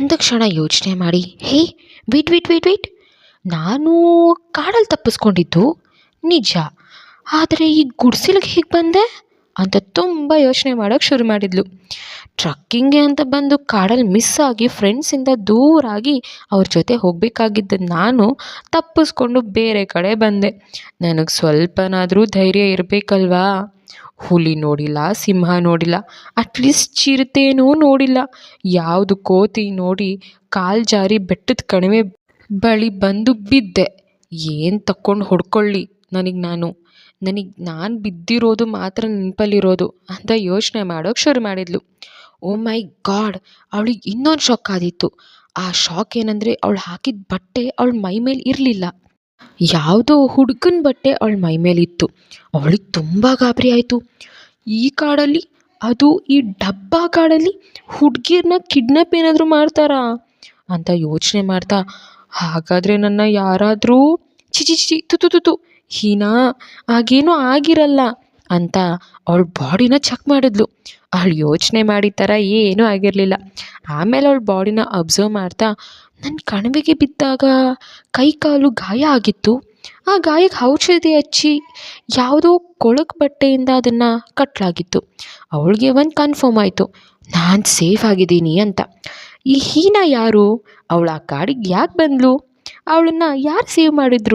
ಒಂದು ಕ್ಷಣ ಯೋಚನೆ ಮಾಡಿ, ಹೇ, ವೇಟ್ ವೇಟ್ ವೇಟ್ ವೇಟ್, ನಾನು ಕಾಡಲ್ಲಿ ತಪ್ಪಿಸ್ಕೊಂಡಿದ್ದು ನಿಜ, ಆದರೆ ಈ ಗುಡಿಸಲಿಗೆ ಹೇಗೆ ಬಂದೆ ಅಂತ ತುಂಬ ಯೋಚನೆ ಮಾಡೋಕ್ಕೆ ಶುರು ಮಾಡಿದ್ಲು. ಟ್ರಕ್ಕಿಂಗ್ಗೆ ಅಂತ ಬಂದು ಕಾಡಲ್ಲಿ ಮಿಸ್ ಆಗಿ ಫ್ರೆಂಡ್ಸಿಂದ ದೂರಾಗಿ ಅವ್ರ ಜೊತೆ ಹೋಗಬೇಕಾಗಿದ್ದ ನಾನು ತಪ್ಪಿಸ್ಕೊಂಡು ಬೇರೆ ಕಡೆ ಬಂದೆ. ನನಗೆ ಸ್ವಲ್ಪನಾದರೂ ಧೈರ್ಯ ಇರಬೇಕಲ್ವಾ? ಹುಲಿ ನೋಡಿಲ್ಲ, ಸಿಂಹ ನೋಡಿಲ್ಲ, ಅಟ್ಲೀಸ್ಟ್ ಚಿರತೆನೂ ನೋಡಿಲ್ಲ. ಯಾವುದು ಕೋತಿ ನೋಡಿ ಕಾಲು ಜಾರಿ ಬೆಟ್ಟದ ಕಣಿವೆ ಬಳಿ ಬಂದು ಬಿದ್ದೆ. ಏನು ತಕ್ಕೊಂಡು ಹೊಡ್ಕೊಳ್ಳಿ ನನಗೆ ನಾನು ಬಿದ್ದಿರೋದು ಮಾತ್ರ ನೆನಪಲ್ಲಿರೋದು ಅಂತ ಯೋಚನೆ ಮಾಡೋಕ್ಕೆ ಶುರು ಮಾಡಿದ್ಲು. ಓ ಮೈ ಗಾಡ್, ಅವಳಿಗೆ ಇನ್ನೊಂದು ಶಾಕ್ ಆದಿತ್ತು. ಆ ಶಾಕ್ ಏನಂದರೆ, ಅವಳು ಹಾಕಿದ ಬಟ್ಟೆ ಅವಳ ಮೈ ಮೇಲೆ ಇರಲಿಲ್ಲ. ಯಾವುದೋ ಹುಡುಗನ ಬಟ್ಟೆ ಅವಳ ಮೈ ಮೇಲಿತ್ತು. ಅವಳಿಗೆ ತುಂಬ ಗಾಬರಿ ಆಯಿತು. ಈ ಕಾಡಲ್ಲಿ, ಅದು ಈ ಡಬ್ಬಾ ಕಾಡಲ್ಲಿ ಹುಡುಗಿಯರನ್ನ ಕಿಡ್ನಾಪ್ ಏನಾದರೂ ಮಾಡ್ತಾರಾ ಅಂತ ಯೋಚನೆ ಮಾಡ್ತಾ, ಹಾಗಾದರೆ ನನ್ನ ಯಾರಾದರೂ ಚಿಚಿ ಚಿಚಿ ತುತು ತುತು ಹೀನಾ ಆಗೇನೂ ಆಗಿರಲ್ಲ ಅಂತ ಅವಳ ಬಾಡಿನ ಚೆಕ್ ಮಾಡಿದ್ಲು. ಅವಳು ಯೋಚನೆ ಮಾಡಿದ ಥರ ಏನೂ ಆಗಿರಲಿಲ್ಲ. ಆಮೇಲೆ ಅವಳ ಬಾಡಿನ ಅಬ್ಸರ್ವ್ ಮಾಡ್ತಾ, ನನ್ನ ಕಣಿವೆಗೆ ಬಿದ್ದಾಗ ಕೈ ಕಾಲು ಗಾಯ ಆಗಿತ್ತು. ಆ ಗಾಯಕ್ಕೆ ಔಷಧಿ ಹಚ್ಚಿ ಯಾವುದೋ ಕೊಳಕು ಬಟ್ಟೆಯಿಂದ ಅದನ್ನು ಕಟ್ಟಲಾಗಿತ್ತು. ಅವಳಿಗೆ ಒಂದು ಕನ್ಫರ್ಮ್ ಆಯಿತು, ನಾನು ಸೇಫ್ ಆಗಿದ್ದೀನಿ ಅಂತ. ಈ ಹೀನಾ ಯಾರು? ಅವಳು ಆ ಕಾಡಿಗೆ ಯಾಕೆ ಬಂದಳು? ಅವಳನ್ನು ಯಾರು ಸೇವ್ ಮಾಡಿದ್ರು?